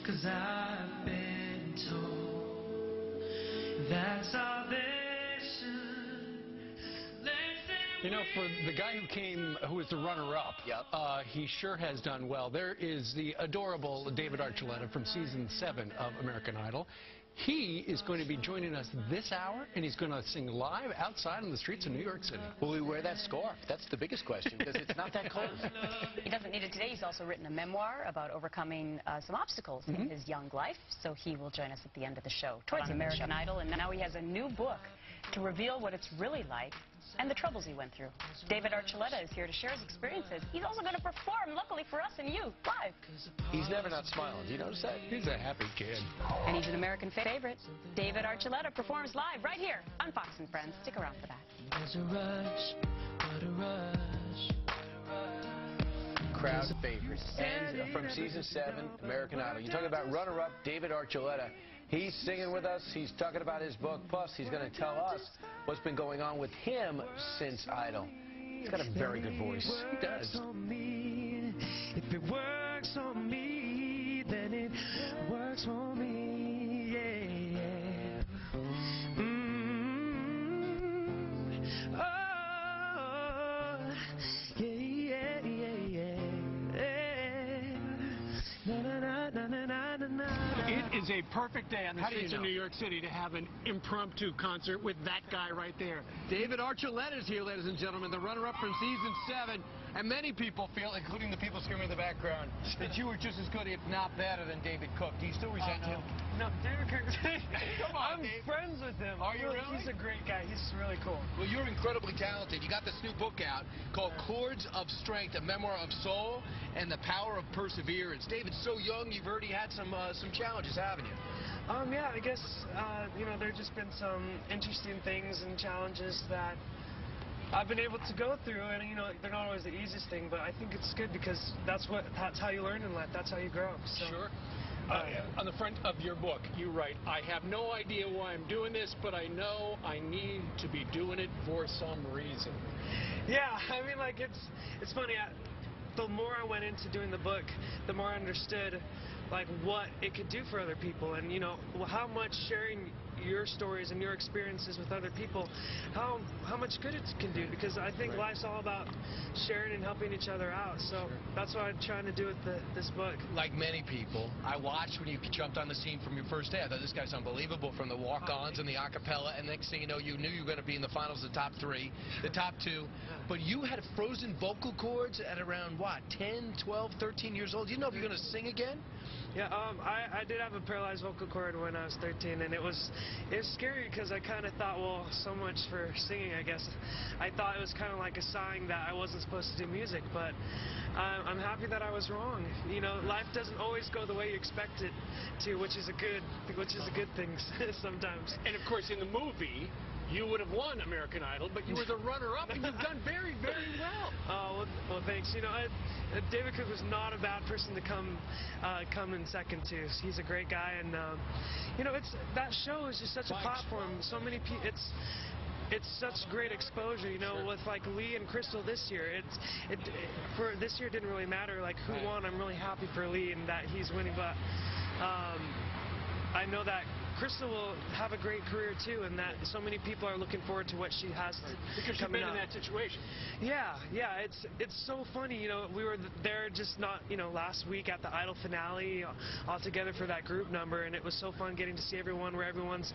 'cause I've been told that salvation lives in. You know, for the guy who was the runner-up, he sure has done well. There is the adorable David Archuleta from season 7 of American Idol. He is going to be joining us this hour, and he's going to sing live outside on the streets of New York City. Will he wear that scarf? That's the biggest question, because it's not that cold. He doesn't need it today. He's also written a memoir about overcoming some obstacles in his young life, so he will join us at the end of the show, towards American Idol, and now he has a new book to reveal what it's really like and the troubles he went through. David Archuleta is here to share his experiences. He's also going to perform, luckily for us and you, live. He's never not smiling. Do you notice that? He's a happy kid. And he's an American favorite. David Archuleta performs live right here on Fox & Friends. Stick around for that. There's a rush, what a rush, Crowd favorites. And from season 7, American Idol. You talk about runner-up David Archuleta. He's singing with us. He's talking about his book. Plus, he's going to tell us what's been going on with him since Idol. He's got a very good voice. He does. If it works on me, then it works for me. Yeah. Oh, yeah, yeah, yeah, yeah. Na, na, na, na, na, na, na. It is a perfect day on the streets of New York City to have an impromptu concert with that guy right there. David Archuleta is here, ladies and gentlemen, the runner-up from season 7. And many people feel, including the people screaming in the background, that you were just as good, if not better, than David Cook. Do you still resent him? No, David Cook. Come on, I'm Dave. friends with him. Are you really? He's a great guy. He's really cool. Well, you're incredibly talented. You got this new book out called Chords of Strength, a memoir of soul and the power of perseverance. David's so young, you've already had some challenges, haven't you? Yeah, I guess, you know, there's just been some interesting things and challenges that I've been able to go through, and, you know, they're not always the easiest thing, but I think it's good because that's how you learn in life. That's how you grow. So, sure. On the front of your book, you write, I have no idea why I'm doing this, but I know I need to be doing it for some reason. Yeah, I mean, like, it's funny. The more I went into doing the book, the more I understood, like, what it could do for other people, and, you know, how much sharing your stories and your experiences with other people, how much good it can do, because I think life's all about sharing and helping each other out. So that's what I'm trying to do with this book. Like many people, I watched when you jumped on the scene from your first day. I thought, this guy's unbelievable, from the walk-ons and the acapella, and next thing you know, you knew you were going to be in the finals, the top 3, the top 2. But you had frozen vocal cords at around, what, 10, 12, 13 years old? You didn't know if you were going to sing again? Yeah, I did have a paralyzed vocal cord when I was 13, and it was scary because I kind of thought, well, so much for singing, I guess. I thought it was kind of like a sign that I wasn't supposed to do music, but I'm happy that I was wrong. You know, life doesn't always go the way you expect it to, which is a good thing sometimes. And of course, in the movie, you would have won American Idol, but you were the runner-up, and you've done very, very well. Oh, well, thanks. You know, David Cook was not a bad person to come in second to. He's a great guy, and you know, that show is just such a platform. So many people. It's such great exposure, you know, with like Lee and Crystal this year. For this year, it didn't really matter like who won. I'm really happy for Lee and that he's winning, but I know that Crystal will have a great career too, and that so many people are looking forward to what she has because you've been in that situation. Yeah, it's so funny, you know. We were there just not, you know, last week at the Idol finale all together for that group number, and it was so fun getting to see everyone, where everyone's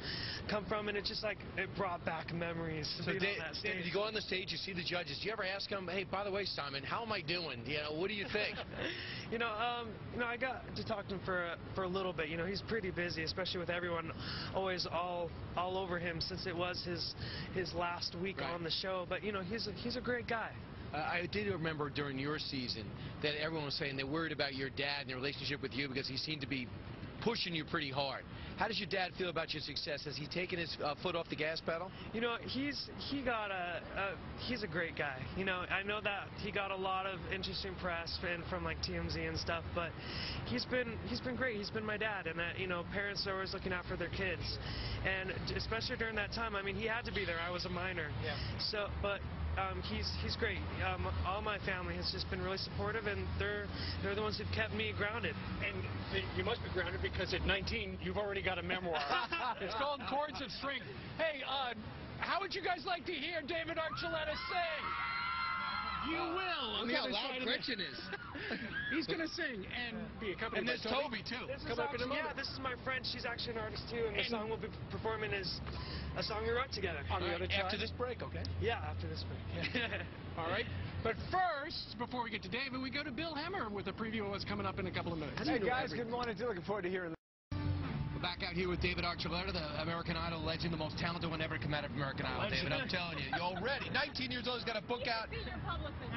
come from, and it just like it brought back memories. So David, you go on the stage, you see the judges. Do you ever ask them, hey, by the way, Simon, how am I doing? You know, what do you think? You know, I got to talk to him for a little bit. You know, he's pretty busy, especially with everyone always all over him since it was his last week on the show. But you know, he's a great guy. I did remember during your season that everyone was saying they're worried about your dad and their relationship with you because he seemed to be pushing you pretty hard. How does your dad feel about your success? Has he taken his foot off the gas pedal? You know, he's a great guy. You know, I know that he got a lot of interesting press from like TMZ and stuff, but he's been great. He's been my dad, and you know, parents are always looking out for their kids, and especially during that time. I mean, he had to be there. I was a minor. Yeah. So, but he's great. All my family has just been really supportive, and they're the ones who've kept me grounded. And you must be grounded because at 19 you've already got a memoir. It's called Chords of Strength. Hey, how would you guys like to hear David Archuleta sing? You will. Look how loud Gretchen is. He's going to sing and be accompanied by Toby, too. This is my friend. She's actually an artist, too, and the song we'll be performing is a song we wrote together. On the other side? After this break, okay? Yeah, after this break. All right. But first, before we get to David, we go to Bill Hemmer with a preview of what's coming up in a couple of minutes. Hey, guys, good morning. Looking forward to hearing Back out here with David Archuleta, the American Idol legend, the most talented one ever to come out of American Idol, David. I'm telling you, you're already 19 years old. He's got a book out.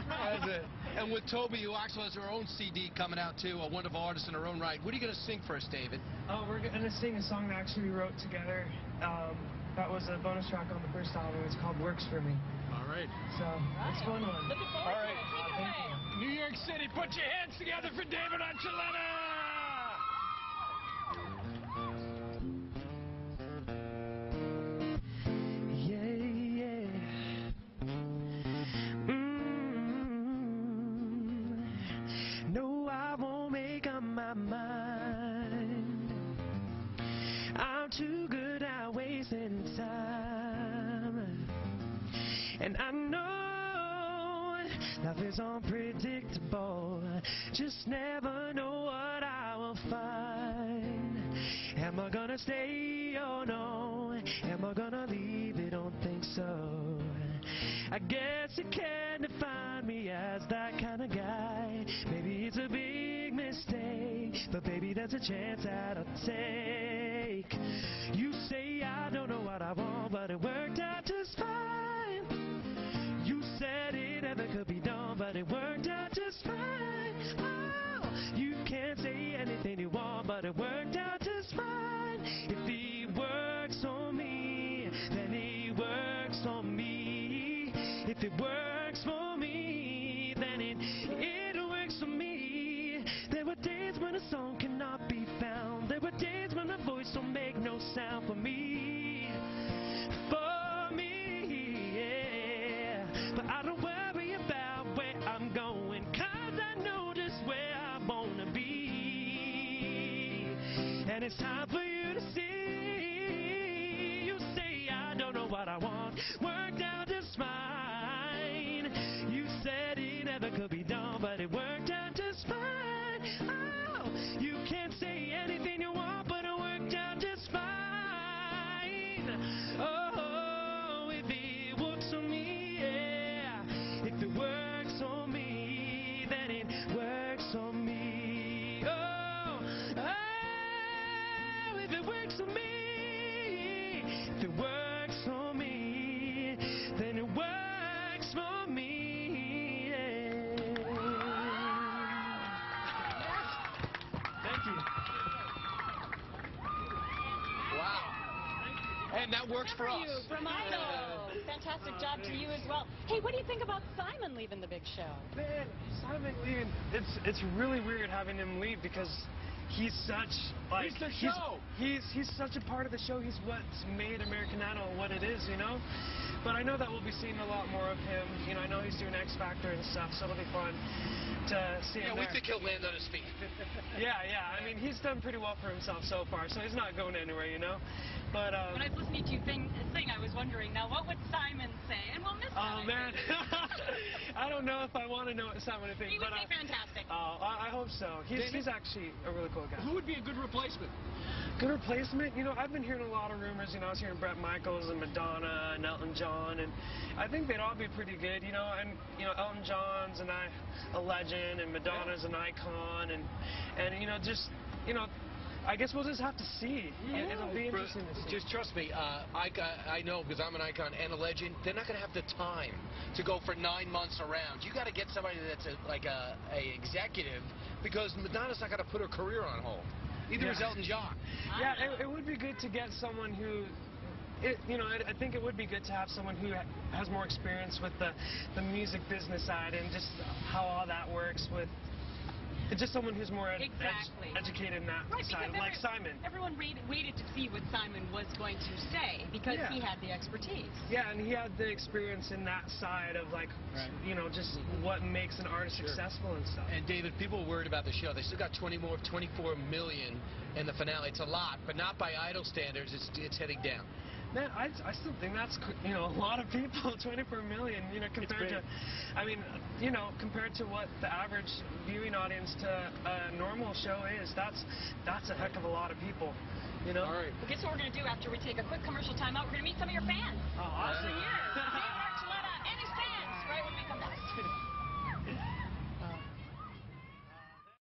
That's it. And with Toby, who actually has her own CD coming out, too, a wonderful artist in her own right. What are you going to sing for us, David? We're going to sing a song that actually we wrote together. That was a bonus track on the first album. It's called Works For Me. All right. So, it's a fun one. Looking forward All right. to it. Take it away. New York City, put your hands together for David Archuleta! No, I won't make up my mind. I'm too good at wasting time. And I know life is unpredictable. Just never know what I will find. Am I gonna stay? Oh no. Am I gonna leave? I don't think so. I guess you can define me as that kind of guy. Maybe it's a big mistake, but baby, there's a chance that I'll take. You say I don't know what I want, but it worked out just fine. You said it never could be done, but it worked out just fine. Oh, you can't say anything you want, but it worked out just fine. If he works on me, then he works on me. If it works for me, then it works for me. There were days when a song cannot be found. There were days when a voice don't make no sound for me. For me, yeah. But I don't worry about where I'm going, 'cause I know just where I wanna be. And it's time for you to see. You say I don't know what I want. Worked out just fine. You said it never could be done, but it worked out just fine. Oh, you can't say anything you want, but it worked out just fine. Oh, if it works on me, yeah. If it works on me, then it works on me. Oh, if it works on me, if it works on me, then it works for me. Yeah. Thank you. Wow. And that works for us. You from Idol. Fantastic job to you as well. Hey, what do you think about Simon leaving the big show? Man, Simon leaving, it's really weird having him leave because he's such like He's the show. He's such a part of the show. He's what's made American Idol what it is, you know. But I know that we'll be seeing a lot more of him. You know, I know he's doing X Factor and stuff, so it'll be fun to see him Yeah, we there. think he'll land on his feet. Yeah. I mean, he's done pretty well for himself so far, so he's not going anywhere, you know. But When I was listening to you sing, I was wondering, now what would Simon say? And we'll miss him. oh man, I don't know if I want to know what Simon would think. He would but be fantastic. I hope so. He's actually a really cool guy. Who would be a good replacement? Good replacement? You know, I've been hearing a lot of rumors. You know, I was hearing Bret Michaels and Madonna and Elton John, and I think they'd all be pretty good. You know, and you know, Elton John's a legend, and Madonna's an icon, and you know, just you know, I guess we'll just have to see. It'll be interesting to see. Just trust me, I know because I'm an icon and a legend. They're not going to have the time to go for 9 months around. You got to get somebody that's like a executive because Madonna's not going to put her career on hold. Neither is Elton John. Yeah, it would be good to get someone who. You know, I think it would be good to have someone who has more experience with the music business side and just how all that works with It's just someone who's more Exactly. educated in that side, like Simon. Everyone waited to see what Simon was going to say because he had the expertise. Yeah, and he had the experience in that side of, like, you know, just what makes an artist successful and stuff. And David, people were worried about the show. They still got 24 million in the finale. It's a lot, but not by Idol standards. It's heading down. Man, I still think that's, you know, a lot of people, 24 million, you know, compared to, I mean, you know, compared to what the average viewing audience to a normal show is, that's a heck of a lot of people, you know? All right. Well, guess what we're going to do after we take a quick commercial timeout? We're going to meet some of your